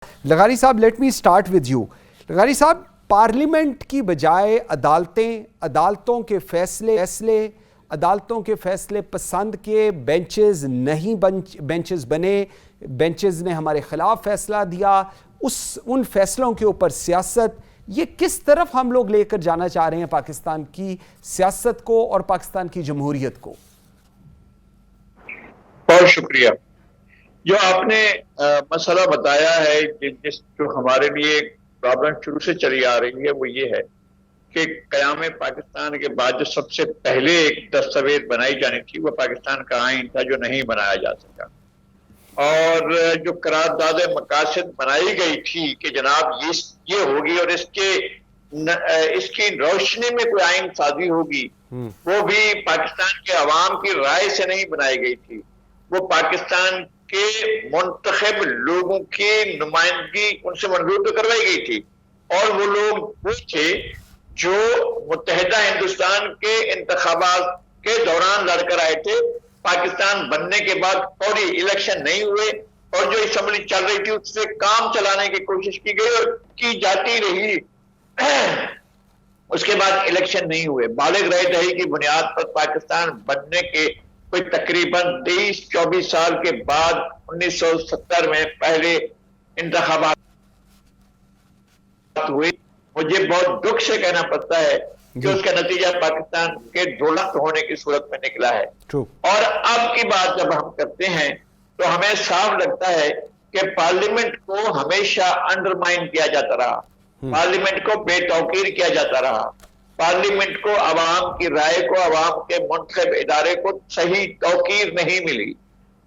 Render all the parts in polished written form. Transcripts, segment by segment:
لغاری صاحب let me start with you. لغاری صاحب، پارلیمنٹ کی بجائے عدالتوں کے فیصلے پسند کے بینچز بنے، بینچز نے ہمارے خلاف فیصلہ دیا، ان فیصلوں کے اوپر سیاست. یہ کس طرف ہم لوگ لے کر جانا چاہ رہے ہیں پاکستان کی سیاست کو اور پاکستان کی جمہوریت کو؟ بہت شکریہ. جو آپ نے مسئلہ بتایا ہے جو ہمارے لیے پرابلم شروع سے چلی آ رہی ہے، وہ یہ ہے کہ قیام پاکستان کے بعد جو سب سے پہلے ایک دستاویز بنائی جانی تھی وہ پاکستان کا آئین تھا، جو نہیں بنایا جا سکا. اور جو قرارداد مقاصد بنائی گئی تھی کہ جناب یہ ہوگی اور اس کی روشنی میں کوئی آئین سازی ہوگی، وہ بھی پاکستان کے عوام کی رائے سے نہیں بنائی گئی تھی. وہ پاکستان کے منتخب لوگوں کی نمائندگی ان سے منظور تو کروائی گئی تھی، اور وہ لوگ وہ تھے جو متحدہ ہندوستان کے انتخابات کے دوران لڑ کر آئے تھے. پاکستان بننے کے بعد فوری الیکشن نہیں ہوئے، اور جو اسمبلی چل رہی تھی اس سے کام چلانے کی کوشش کی گئی اور کی جاتی رہی. اس کے بعد الیکشن نہیں ہوئے. بالغ رائے دہی کی بنیاد پر پاکستان بننے کے کوئی تقریباً 23-24 سال کے بعد 1970 میں پہلے انتخابات ہوئے. مجھے بہت دکھ سے کہنا پڑتا ہے کہ اس کا نتیجہ پاکستان کے 2 لاکھ ہونے کی صورت میں نکلا ہے. اور اب کی بات جب ہم کرتے ہیں تو ہمیں صاف لگتا ہے کہ پارلیمنٹ کو ہمیشہ انڈرمائن کیا جاتا رہا، پارلیمنٹ کو بے توقیر کیا جاتا رہا، پارلیمنٹ کو عوام کی رائے کو، عوام کے منتخب ادارے کو صحیح توقیر نہیں ملی.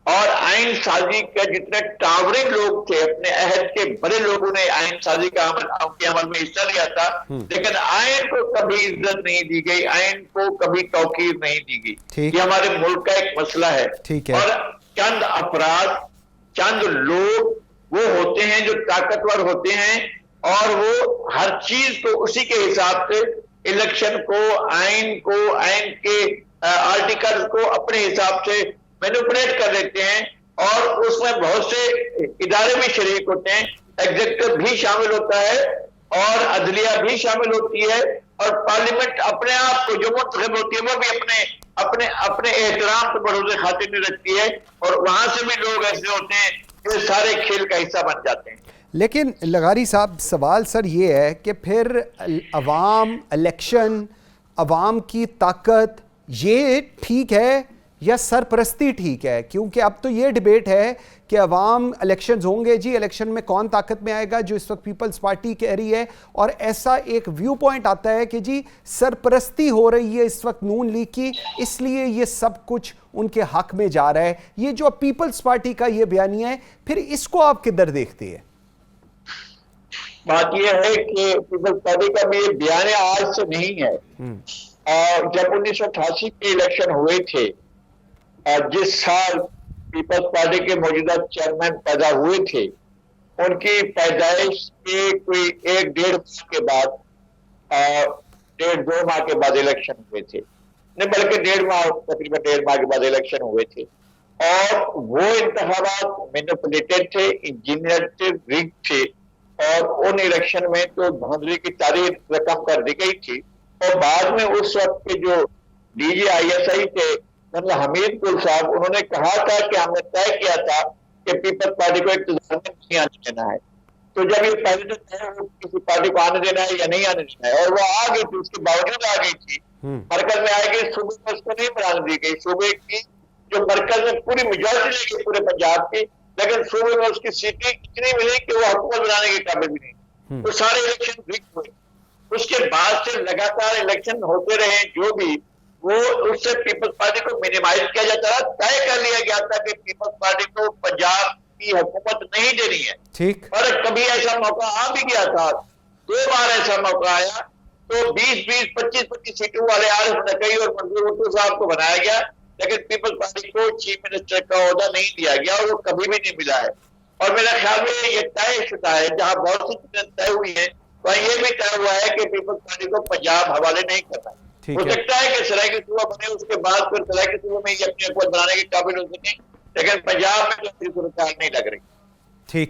اور آئین سازی کے جتنے ٹاورنگ لوگ تھے، اپنے عہد کے بڑے لوگوں نے آئین سازی کا عمل میں حصہ لیا تھا، لیکن آئین کو کبھی عزت نہیں دی گئی، آئین کو کبھی توقیر نہیں دی گئی. یہ ہمارے ملک کا ایک مسئلہ ہے. اور چند افراد، چند لوگ وہ ہوتے ہیں جو طاقتور ہوتے ہیں، اور وہ ہر چیز کو اسی کے حساب سے، الیکشن کو، آئین کو، آئین کے آرٹیکل کو اپنے حساب سے مینوپولیٹ کر لیتے ہیں. اور اس میں بہت سے ادارے بھی شریک ہوتے ہیں، ایگزیکٹو بھی شامل ہوتا ہے اور عدلیہ بھی شامل ہوتی ہے، اور پارلیمنٹ اپنے آپ کو جو منتخب ہوتی ہے وہ بھی اپنے احترام کو بروز خاطر نہیں رکھتی ہے، اور وہاں سے بھی لوگ ایسے ہوتے ہیں جو سارے کھیل کا حصہ بن جاتے ہیں. لیکن لغاری صاحب، سوال سر یہ ہے کہ پھر عوام، الیکشن، عوام کی طاقت، یہ ٹھیک ہے یا سرپرستی ٹھیک ہے؟ کیونکہ اب تو یہ ڈیبیٹ ہے کہ عوام الیکشنز ہوں گے جی، الیکشن میں کون طاقت میں آئے گا، جو اس وقت پیپلز پارٹی کہہ رہی ہے، اور ایسا ایک ویو پوائنٹ آتا ہے کہ جی سرپرستی ہو رہی ہے اس وقت نون لیگ کی، اس لیے یہ سب کچھ ان کے حق میں جا رہا ہے. یہ جو پیپلز پارٹی کا یہ بیانیہ ہے، پھر اس کو آپ کدھر دیکھتے ہیں؟ بات یہ ہے کہ پیپلز پارٹی کا بھی یہ بیانیہ آج سے نہیں ہے. اور جب 1988 کے الیکشن ہوئے تھے، جس سال پیپلز پارٹی کے موجودہ چیئرمین پیدا ہوئے تھے، ان کی پیدائش کے کوئی 1-1.5 ماہ کے بعد، 1.5-2 ماہ کے بعد الیکشن ہوئے تھے، نہیں بلکہ 1.5 ماہ، تقریباً 1.5 ماہ کے بعد الیکشن ہوئے تھے. اور وہ انتخابات مینوپولیٹڈ تھے، انجینئر تھے، ریگ تھے، اور ان الیکشن میں تو دھاندلی کی تاریخ رقم کر دی گئی تھی. اور بعد میں اس وقت کے جو ڈی جی ISI تھے حمید گل صاحب، انہوں نے کہا تھا کہ ہم نے طے کیا تھا کہ پیپلز پارٹی کو اقتدار میں نہیں آنے دینا ہے. تو جب یہ پہلے تو طے ہو کسی پارٹی کو آنے دینا ہے یا نہیں آنے دینا ہے، اور وہ آ گئی تھی، اس کے باوجود آ گئی تھی. مرکز میں آئے گئی، صوبے میں اس کو نہیں بنانے دی گئی. صوبے کی جو مرکز میں پوری میجورٹی لے گئی پورے پنجاب کی، لیکن صوبے میں اس کی سیٹیں اتنی ملی کہ وہ حکومت بنانے کے قابل بھی نہیں. تو سارے الیکشن ریگ ہوئے. اس کے بعد سے لگاتار الیکشن ہوتے رہے، جو بھی وہ اس سے پیپلز پارٹی کو منیمائز کیا جاتا رہا. طے کر لیا گیا تھا کہ پیپلز پارٹی کو پنجاب کی حکومت نہیں دینی ہے. اور کبھی ایسا موقع آ بھی گیا تھا، 2 بار ایسا موقع آیا تو 20-20, 25-25 سیٹوں والے عارف نقوی اور منظور بھٹو صاحب کو بنایا گیا، لیکن پیپلز پارٹی کو چیف منسٹر کا عہدہ نہیں دیا گیا، اور وہ کبھی بھی نہیں ملا ہے. اور میرا خیال میں یہ طے شدہ ہے، جہاں بہت سی چیزیں طے ہوئی ہیں وہاں یہ بھی طے ہوا ہے کہ پیپلز پارٹی کو پنجاب حوالے نہیں کرنا. ہو سکتا ہے کہ سرائیکی صوبہ بنے، اس کے بعد پھر سرائیکی صوبہ میں یہ اپنی حکومت بنانے کے قابل ہو سکیں، لیکن پنجاب میں تو صورتحال نہیں لگ رہی. ٹھیک.